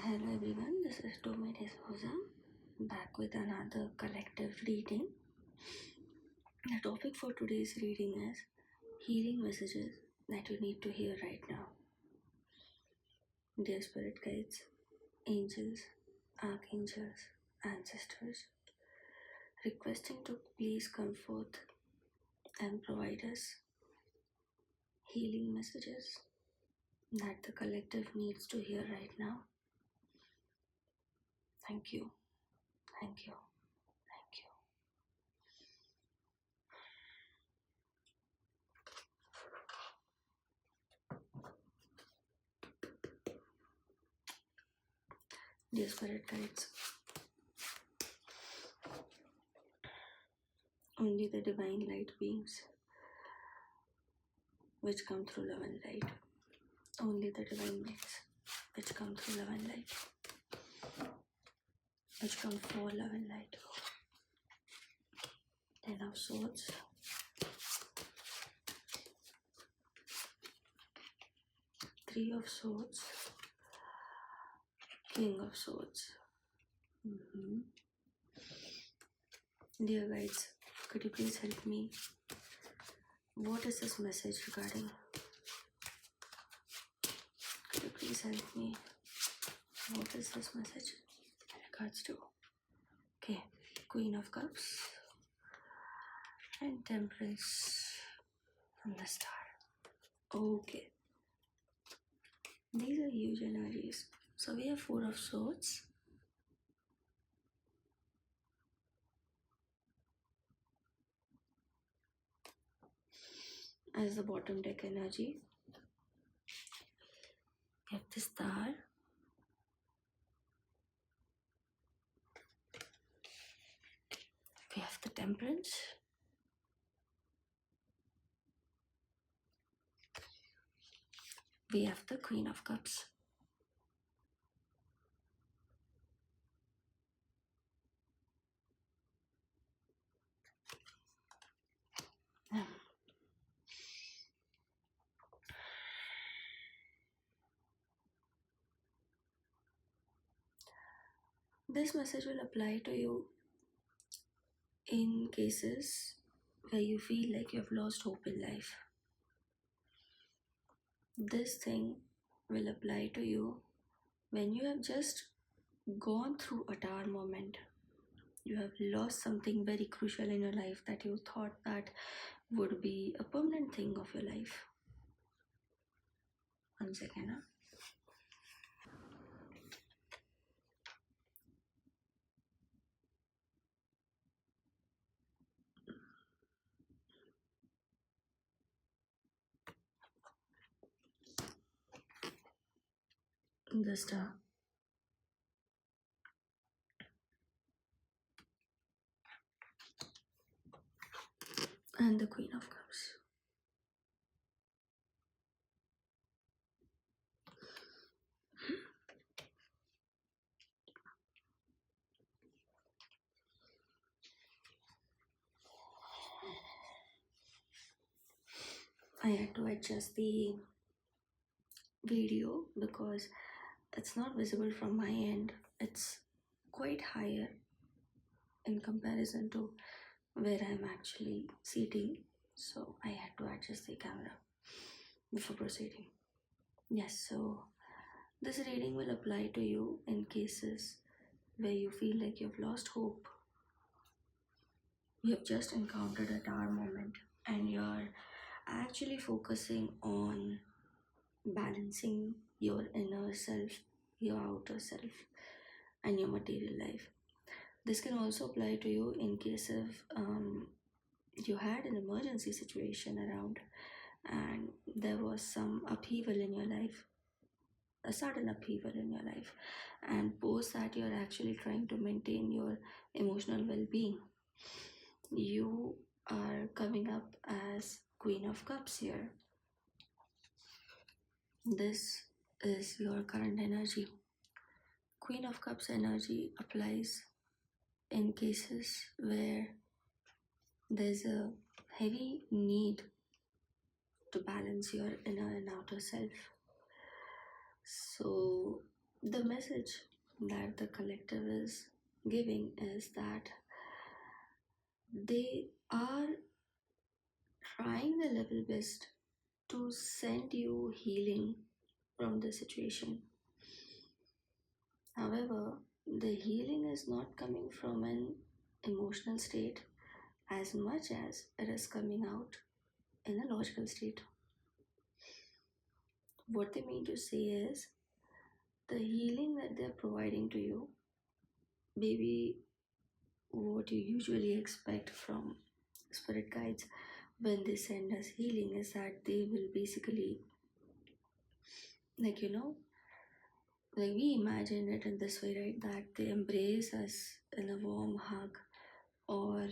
Hello everyone, this is Tommy D'Souza back with another collective reading. The topic for today's reading is healing messages that you need to hear right now. Dear spirit guides, angels, archangels, ancestors, requesting to please come forth and provide us healing messages that the collective needs to hear right now. Thank you, thank you, thank you. Dear spirit guides, only the divine light beings which come through love and light. Only the divine beings which come through love and light. Which come for love and light. Ten of Swords. Three of Swords. King of Swords. Dear guides, could you please help me? What is this message regarding? Could you please help me? What is this message in regards to? Okay, Queen of Cups and Temperance from the Star. Okay, these are huge energies. So we have Four of Swords. As the bottom deck energy. We have the Star. We have the Temperance. We have the Queen of Cups. This message will apply to you in cases where you feel like you've lost hope in life. This thing will apply to you when you have just gone through a tower moment. You have lost something very crucial in your life that you thought that would be a permanent thing of your life. 1 second. The Star. And the Queen of Cups. I had to adjust the video because it's not visible from my end. It's quite higher in comparison to where I'm actually sitting, so I had to adjust the camera before proceeding. Yes, so this reading will apply to you in cases where you feel like you've lost hope. You have just encountered a tower moment and you're actually focusing on balancing your inner self, your outer self, and your material life. This can also apply to you in case of you had an emergency situation around and there was some upheaval in your life, a sudden upheaval in your life, and post that you're actually trying to maintain your emotional well-being. You are coming up as Queen of Cups here. This is your current energy. Queen of Cups energy applies in cases where there's a heavy need to balance your inner and outer self. So The message that the collective is giving is that they are trying their level best to send you healing from the situation. However, the healing is not coming from an emotional state as much as it is coming out in a logical state. What they mean to say is the healing that they're providing to you, maybe what you usually expect from spirit guides when they send us healing is that they will basically, like, like we imagine it in this way, right? That they embrace us in a warm hug, or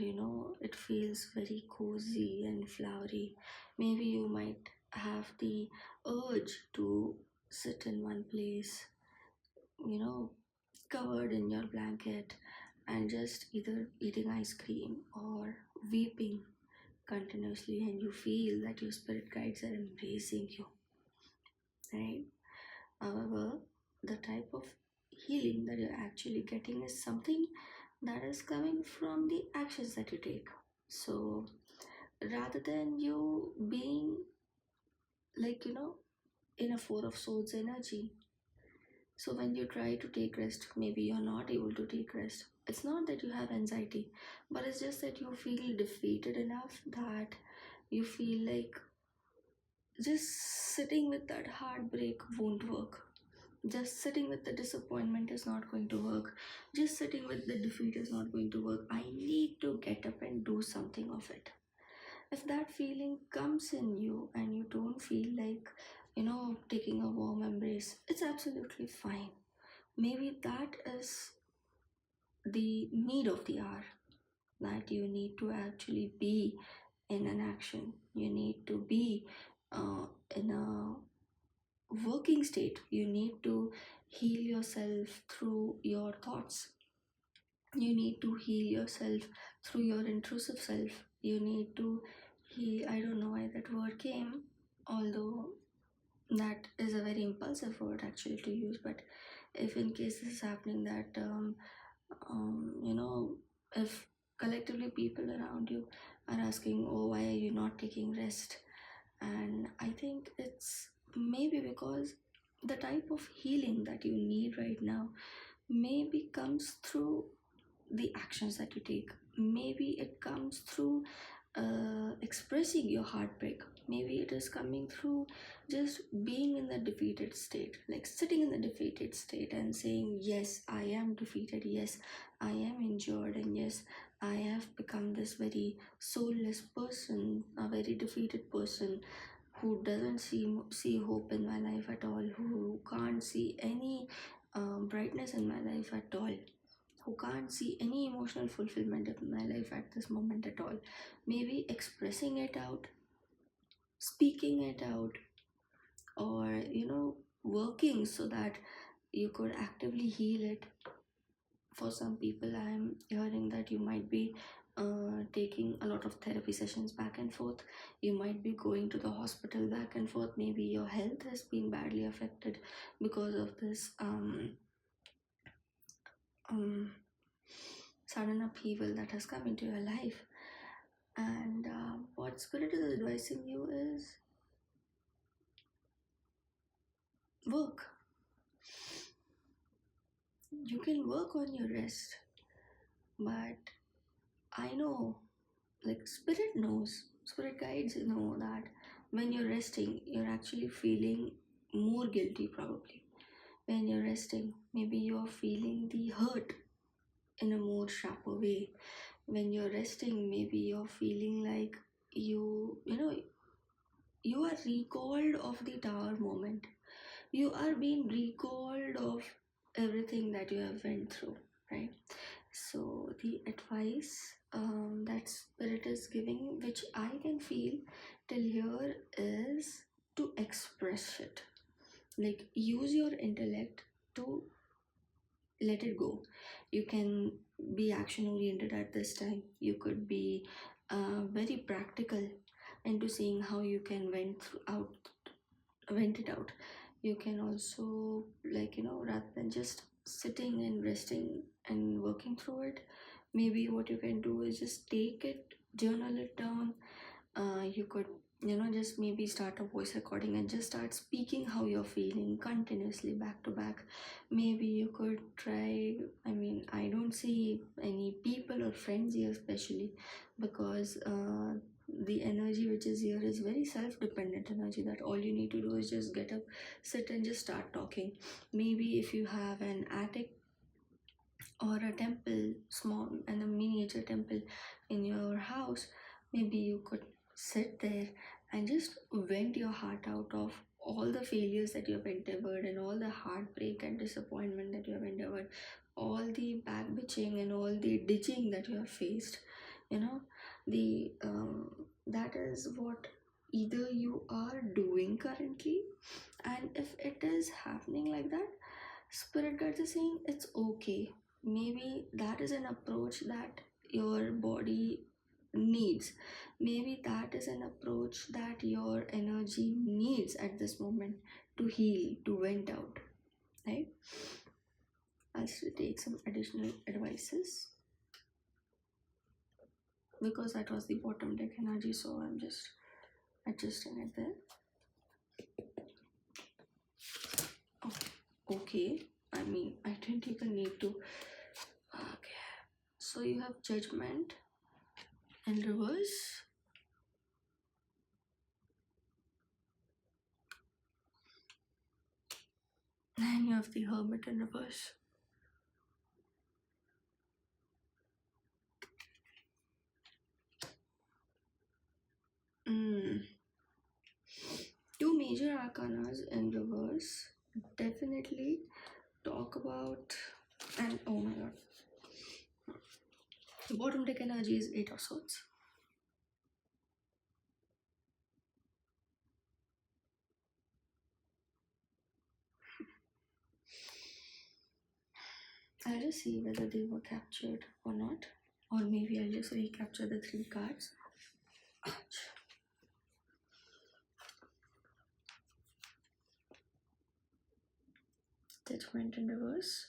it feels very cozy and flowery. Maybe you might have the urge to sit in one place, you know, covered in your blanket and just either eating ice cream or weeping continuously, and you feel that your spirit guides are embracing you, right? However, the type of healing that you're actually getting is something that is coming from the actions that you take. So rather than you being, like, in a Four of Swords energy, so when you try to take rest, maybe you're not able to take rest. It's not that you have anxiety, but it's just that you feel defeated enough that you feel like just sitting with that heartbreak won't work. Just sitting with the disappointment is not going to work. Just sitting with the defeat is not going to work. I need to get up and do something of it. If that feeling comes in you and you don't feel like, taking a warm embrace, it's absolutely fine. Maybe that is the need of the hour, that you need to actually be in an action. You need to be in a working state. You need to heal yourself through your thoughts. You need to heal yourself through your intrusive self. You need to heal, I don't know why that word came, although that is a very impulsive word actually to use. But if in case this is happening, that if collectively people around you are asking, oh, why are you not taking rest, and I think it's maybe because the type of healing that you need right now maybe comes through the actions that you take. Maybe it comes through expressing your heartbreak. Maybe it is coming through just being in the defeated state, like sitting in the defeated state and saying, yes, I am defeated, yes, I am injured, and yes, I have become this very soulless person, a very defeated person who doesn't see hope in my life at all, who can't see any brightness in my life at all, who can't see any emotional fulfillment in my life at this moment at all. Maybe expressing it out, speaking it out, or working so that you could actively heal it. For some people, I'm hearing that you might be taking a lot of therapy sessions back and forth. You might be going to the hospital back and forth. Maybe your health has been badly affected because of this um, sudden upheaval that has come into your life. And what Spirit is advising you is work. You can work on your rest, but I know, like Spirit knows, Spirit guides know that when you're resting, you're actually feeling more guilty, probably. When you're resting, maybe you're feeling the hurt in a more sharper way. When you're resting, maybe you're feeling like you are recalled of the tower moment. You are being recalled of everything that you have went through, right? So the advice that Spirit is giving, which I can feel till here, is to express it. Like, use your intellect to let it go. You can be action oriented at this time. You could be very practical into seeing how you can vent it out. You can also, like, rather than just sitting and resting and working through it, maybe what you can do is just take it, journal it down. You could, just maybe start a voice recording and just start speaking how you're feeling continuously back to back. Maybe you could try, I mean, I don't see any people or friends here, especially because the energy which is here is very self-dependent energy, that all you need to do is just get up, sit and just start talking. Maybe if you have an attic or a temple, small and a miniature temple in your house, maybe you could sit there and just vent your heart out of all the failures that you have endeavored and all the heartbreak and disappointment that you have endeavored, all the back bitching and all the ditching that you have faced. You know, the that is what either you are doing currently, and if it is happening like that, spirit guides are saying it's okay. Maybe that is an approach that your body needs. Maybe that is an approach that your energy needs at this moment to heal, to vent out, right? I'll still take some additional advices because that was the bottom deck energy, so I'm just adjusting it there. Oh, okay. I mean, I didn't even need to. Okay. So you have judgment in reverse. And you have the hermit in reverse. Mm. Two major arcanas in reverse definitely talk about, and oh my god, the bottom deck energy is Eight of Swords. I'll just see whether they were captured or not, or maybe I'll just recapture the three cards. Ouch. Judgment in reverse.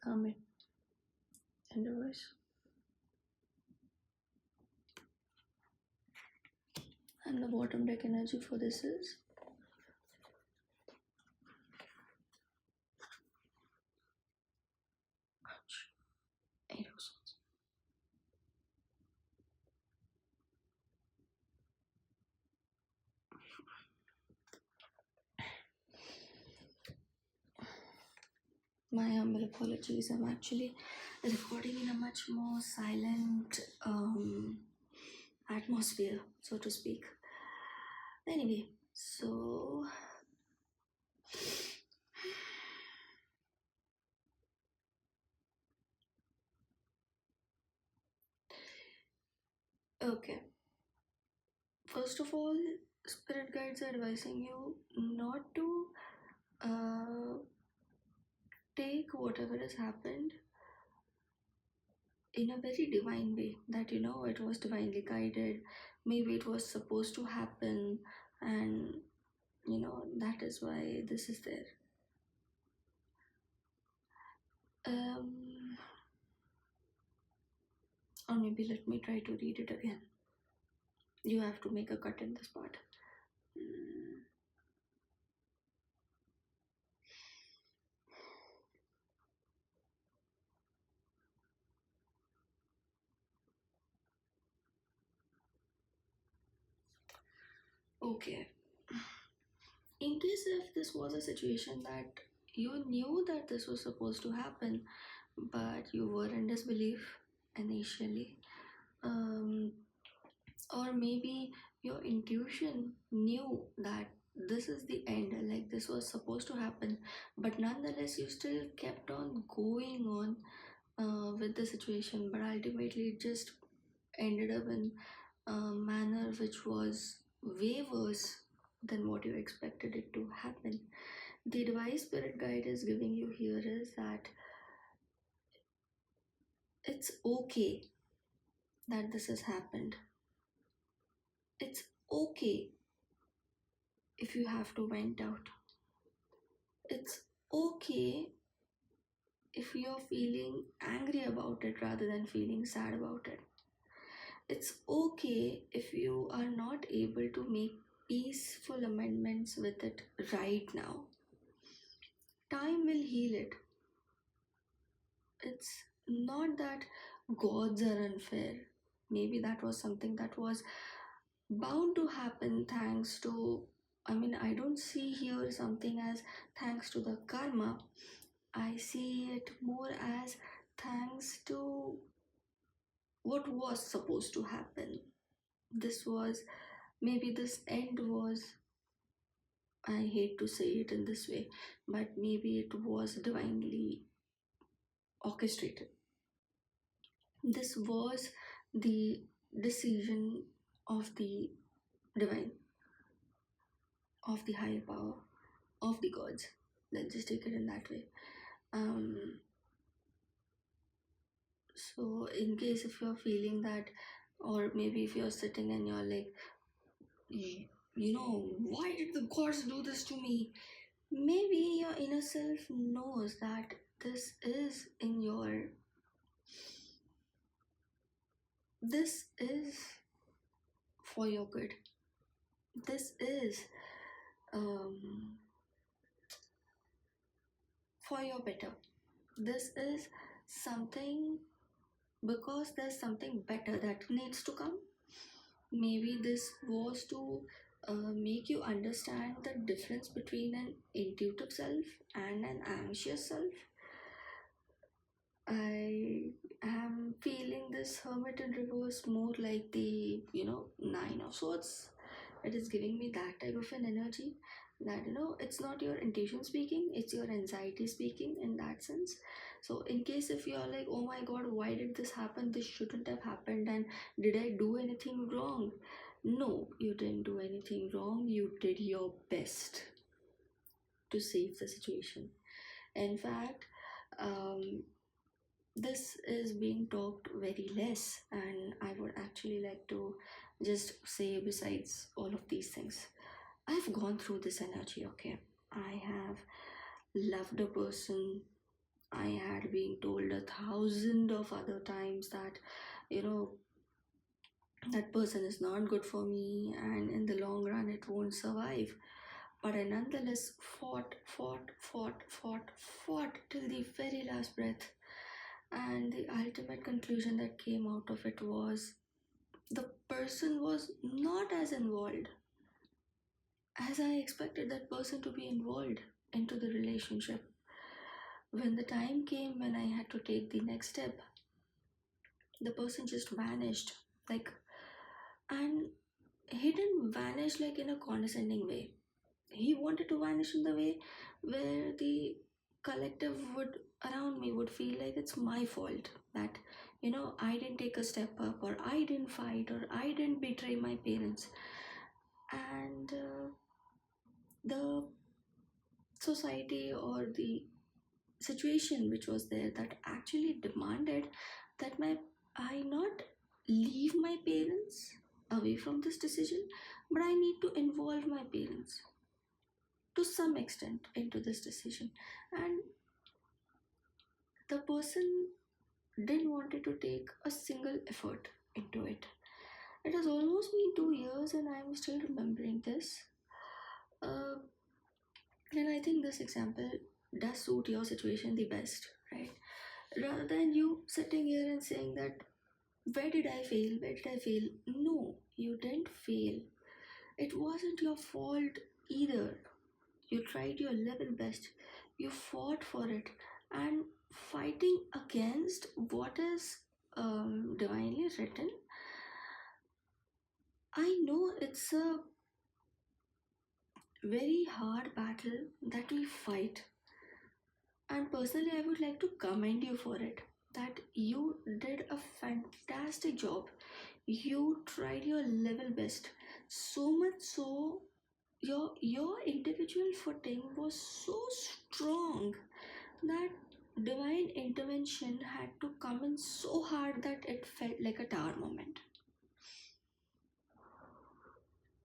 Hermit in reverse. And the bottom deck energy for this is Eight of Swords. My humble apologies. I'm actually recording in a much more silent atmosphere, so to speak. Anyway, so okay. First of all, spirit guides are advising you not to uh, take whatever has happened in a very divine way, that it was divinely guided, maybe it was supposed to happen, and that is why this is there. um or maybe let me try to read it again. You have to make a cut in this part. Mm, okay. In case if this was a situation that you knew that this was supposed to happen, but you were in disbelief initially, um, or maybe your intuition knew that this is the end, like this was supposed to happen, but nonetheless you still kept on going on with the situation, but ultimately it just ended up in a manner which was way worse than what you expected it to happen. The advice spirit guide is giving you here is that It's okay that this has happened. It's okay if you have to vent out. It's okay if you're feeling angry about it rather than feeling sad about it. It's okay if you are not able to make peaceful amendments with it right now. Time will heal it. It's not that gods are unfair. Maybe that was something that was bound to happen thanks to, I mean, I don't see here something as thanks to the karma. I see it more as thanks to what was supposed to happen. This was, maybe this end was, I hate to say it in this way, but maybe it was divinely orchestrated. This was the decision of the divine, of the higher power, of the gods. Let's just take it in that way. Um, so, in case if you're feeling that, or maybe if you're sitting and you're like, you know, why did the gods do this to me? Maybe your inner self knows that this is in your, this is for your good. This is um, for your better. This is something because there's something better that needs to come. Maybe this was to make you understand the difference between an intuitive self and an anxious self. I am feeling this Hermit in reverse more like the, Nine of Swords. It is giving me that type of an energy that, it's not your intuition speaking, it's your anxiety speaking in that sense. So, in case if you're like, oh my god, why did this happen? This shouldn't have happened, and did I do anything wrong? No, you didn't do anything wrong. You did your best to save the situation. In fact, um, this is being talked very less, and I would actually like to just say, besides all of these things, I've gone through this energy. Okay, I have loved a person. I had been told 1,000 of other times that, you know, that person is not good for me, and in the long run it won't survive. But I nonetheless fought till the very last breath. And the ultimate conclusion that came out of it was the person was not as involved as I expected that person to be involved into the relationship. When the time came when I had to take the next step, the person just vanished. Like, and he didn't vanish like in a condescending way. He wanted to vanish in the way where the collective would around me would feel like it's my fault that, I didn't take a step up, or I didn't fight, or I didn't betray my parents. And the society or the situation which was there that actually demanded that my I not leave my parents away from this decision, but I need to involve my parents to some extent into this decision. And the person didn't wanted to take a single effort into it. It has almost been 2 years and I'm still remembering this. uh, and I think this example does suit your situation the best, right? Rather than you sitting here and saying that, where did I fail? No, you didn't fail. It wasn't your fault either. You tried your level best. You fought for it. And fighting against what is divinely written, I know it's a very hard battle that we fight. And personally, I would like to commend you for it. That you did a fantastic job. You tried your level best. So much so, your individual footing was so strong that divine intervention had to come in so hard that it felt like a tower moment.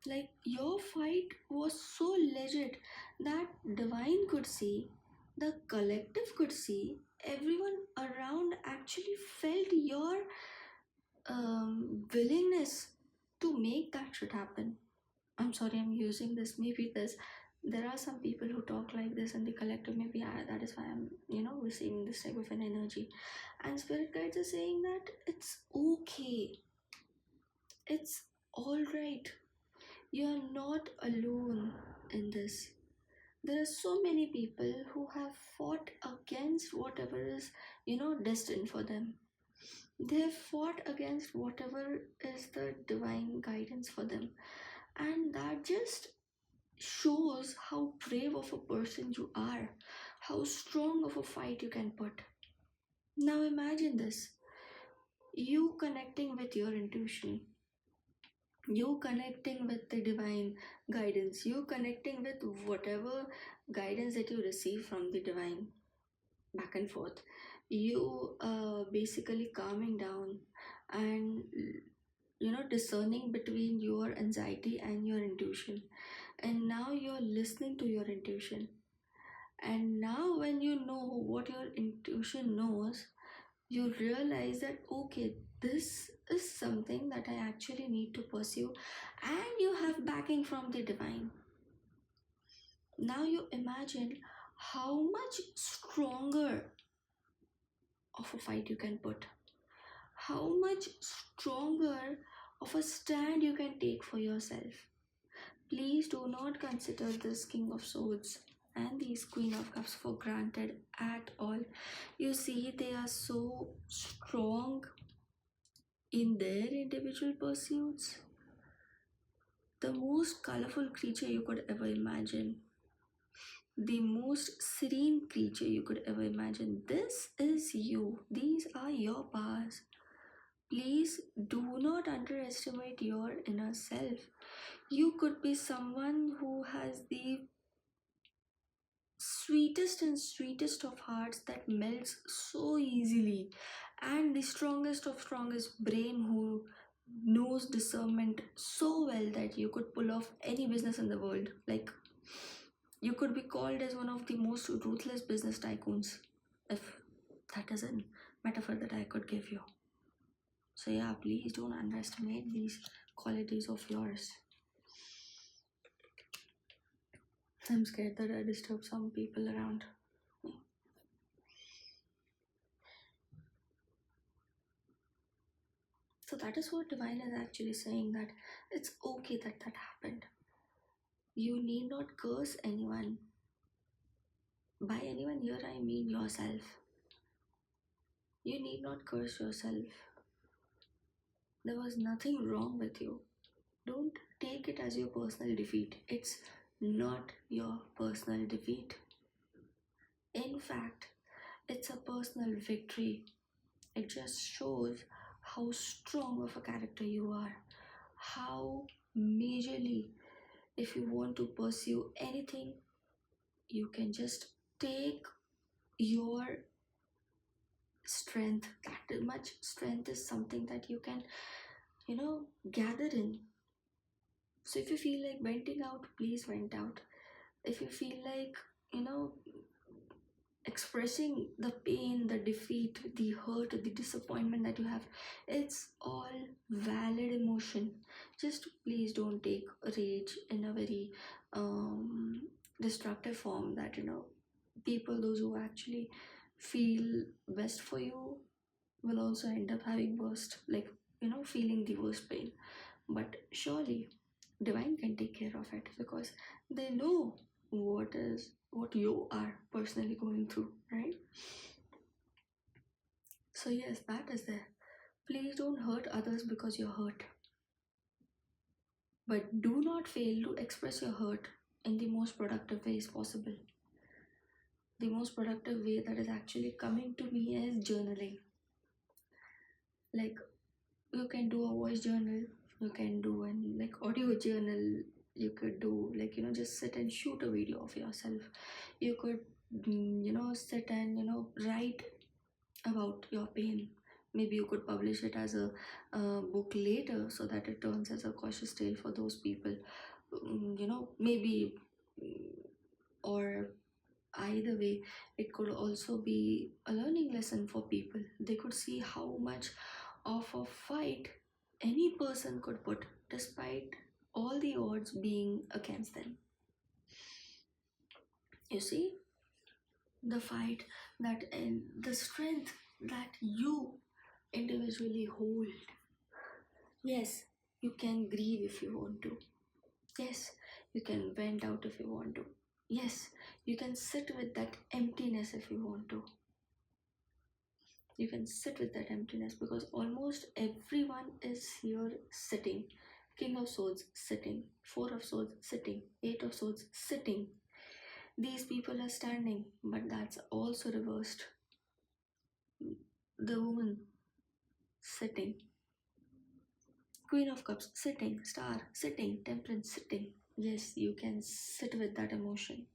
Like your fight was so legit that divine could see, the collective could see, everyone around actually felt your willingness to make that shit happen. I'm sorry, I'm using this. Maybe there are some people who talk like this in the collective. Maybe that is why I'm receiving this type of an energy. And spirit guides are saying that it's okay, it's all right. You are not alone in this. There are so many people who have fought against whatever is destined for them. They have fought against whatever is the divine guidance for them, and that just shows how brave of a person you are, how strong of a fight you can put. Now imagine this, you connecting with your intuition, you connecting with the divine guidance, you connecting with whatever guidance that you receive from the divine, back and forth, you basically calming down and discerning between your anxiety and your intuition, and now you're listening to your intuition. And now, when you know what your intuition knows, you realize that okay, this is something that I actually need to pursue, and you have backing from the divine. Now, you imagine how much stronger of a fight you can put, how much stronger of a stand you can take for yourself. Please do not consider this King of Swords and these Queen of Cups for granted at all. You see, they are so strong in their individual pursuits. The most colorful creature you could ever imagine, the most serene creature you could ever imagine. This is you, these are your powers. Please do not underestimate your inner self. You could be someone who has the sweetest and sweetest of hearts that melts so easily, and the strongest of strongest brain who knows discernment so well that you could pull off any business in the world. Like, you could be called as one of the most ruthless business tycoons, if that is a metaphor that I could give you. So yeah, please don't underestimate these qualities of yours. I'm scared that I disturb some people around me. So that is what divine is actually saying, that it's okay that that happened. You need not curse anyone. By anyone here, I mean yourself. You need not curse yourself. There was nothing wrong with you. Don't take it as your personal defeat. It's not your personal defeat. In fact, it's a personal victory. It just shows how strong of a character you are. How majorly, if you want to pursue anything, you can just take your strength. That much strength is something that you can gather in. So if you feel like venting out, please vent out. If you feel like you know expressing the pain, the defeat, the hurt, the disappointment that you have, it's all valid emotion. Just please don't take rage in a very destructive form, that people, those who actually feel best for you, will also end up having worst, like feeling the worst pain. But surely divine can take care of it, because they know what you are personally going through, right? So yes, that is there. Please don't hurt others because you're hurt, but do not fail to express your hurt in the most productive ways possible. The most productive way that is actually coming to me is journaling. Like, you can do a voice journal, you can do an like audio journal, you could do like just sit and shoot a video of yourself. You could sit and write about your pain. Maybe you could publish it as a book later so that it turns as a cautious tale for those people. Maybe, mm, or either way, it could also be a learning lesson for people. They could see how much of a fight any person could put despite all the odds being against them. You see, the fight that and the strength that you individually hold. Yes, you can grieve if you want to. Yes, you can vent out if you want to. Yes, you can sit with that emptiness if you want to. You can sit with that emptiness because almost everyone is here sitting. King of Swords sitting, Four of Swords sitting, Eight of Swords sitting. These people are standing, but that's also reversed. The woman sitting, Queen of Cups sitting, Star sitting, Temperance sitting. Yes, you can sit with that emotion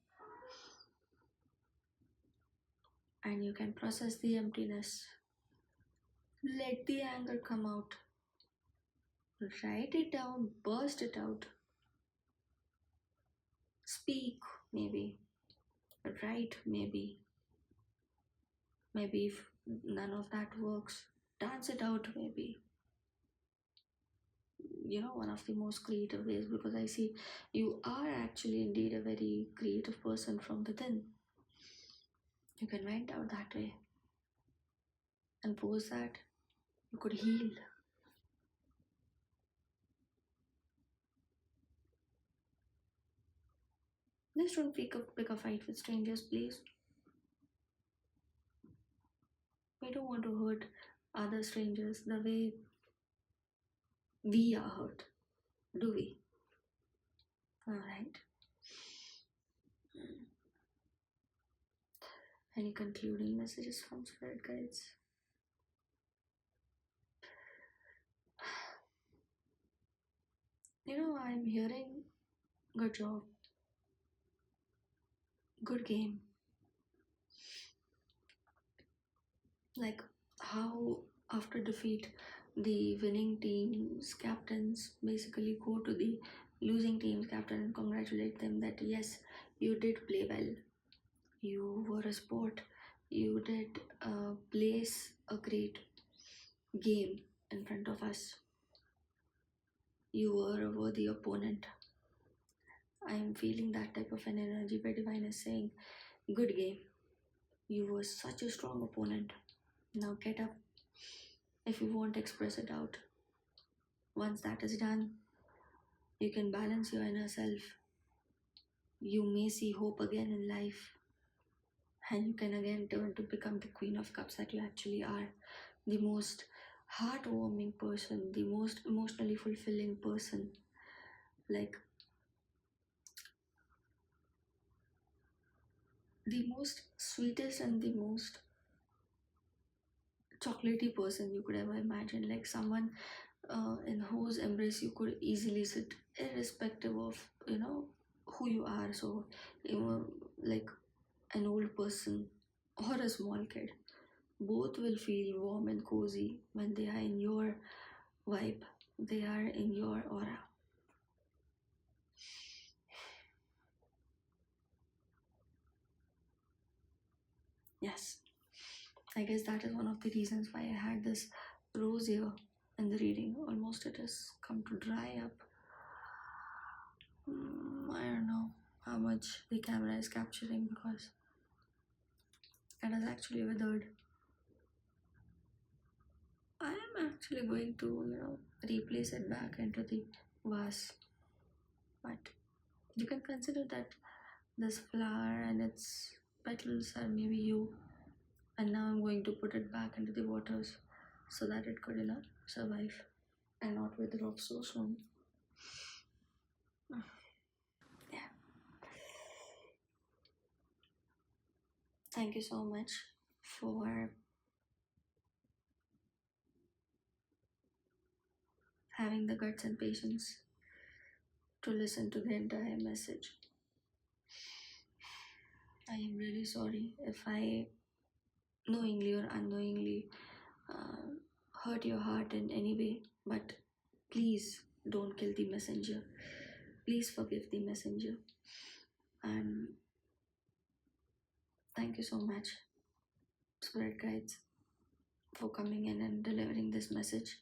and you can process the emptiness. Let the anger come out. Write it down, burst it out. Speak, maybe. Write, maybe. Maybe if none of that works, dance it out, maybe. One of the most creative ways, because I see you are actually indeed a very creative person from within. You can vent out that way and post that. You could heal. Just don't pick a fight with strangers, please. We don't want to hurt other strangers the way we are hurt, do we? Alright. Any concluding messages from spirit guides? I'm hearing good job, good game. Like how after defeat, the winning team's captains basically go to the losing team's captain and congratulate them that yes, you did play well. You were a sport. You did place a great game in front of us. You were a worthy opponent. I am feeling that type of an energy where Divine is saying, good game. You were such a strong opponent. Now get up. If you want to express it out. Once that is done, you can balance your inner self. You may see hope again in life. And you can again turn to become the Queen of Cups that you actually are. The most heartwarming person, the most emotionally fulfilling person. Like the most sweetest and the most chocolatey person you could ever imagine. Like someone in whose embrace you could easily sit, irrespective of who you are. So, like an old person or a small kid, both will feel warm and cozy when they are in your vibe, they are in your aura. Yes, I guess that is one of the reasons why I had this rose here in the reading. Almost it has come to dry up. I don't know how much the camera is capturing because it has actually withered. I am actually going to, replace it back into the vase. But you can consider that this flower and its petals are maybe you. And now I'm going to put it back into the waters so that it could, survive and not wither off so soon. Yeah. Thank you so much for having the guts and patience to listen to the entire message. I am really sorry if I knowingly or unknowingly uh, hurt your heart in any way, but please don't kill the messenger. Please forgive the messenger. And thank you so much, Spirit Guides, for coming in and delivering this message.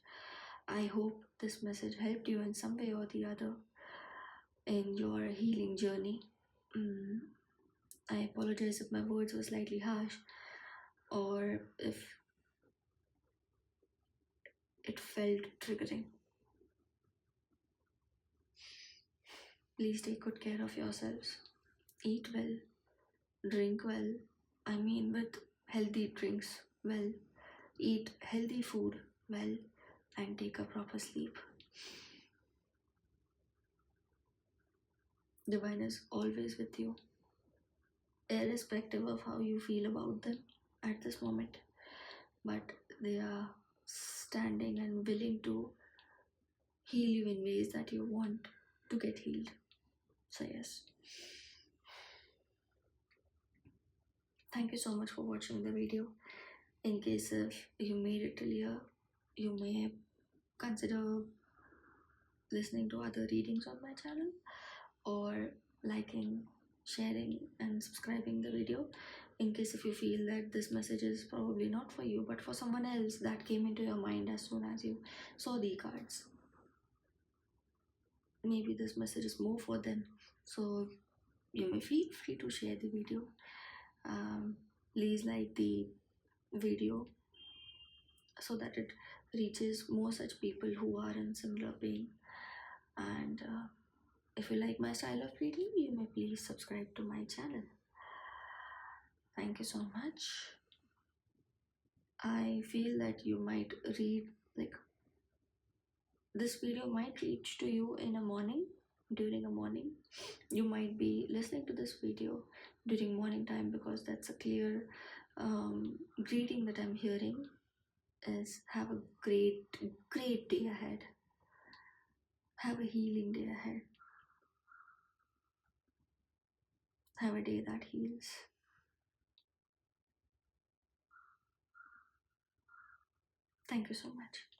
I hope this message helped you in some way or the other in your healing journey. Mm, I apologize if my words were slightly harsh or if it felt triggering. Please take good care of yourselves. Eat well, drink well. I mean, with healthy drinks well. Eat healthy food well and take a proper sleep. Divine is always with you, irrespective of how you feel about them at this moment. But they are standing and willing to heal you in ways that you want to get healed. So, yes. Thank you so much for watching the video. In case if you made it till here, you may consider listening to other readings on my channel or liking, sharing and subscribing the video. In case if you feel that this message is probably not for you but for someone else that came into your mind as soon as you saw the cards, maybe this message is more for them, so you may feel free to share the video. Please like the video so that it reaches more such people who are in similar pain. And if you like my style of reading, you may please subscribe to my channel. Thank you so much. I feel that you might read, like, this video might reach to you in a morning, during a morning. You might be listening to this video during morning time because that's a clear greeting that I'm hearing is have a great day ahead. Have a healing day ahead. Have a day that heals. Thank you so much.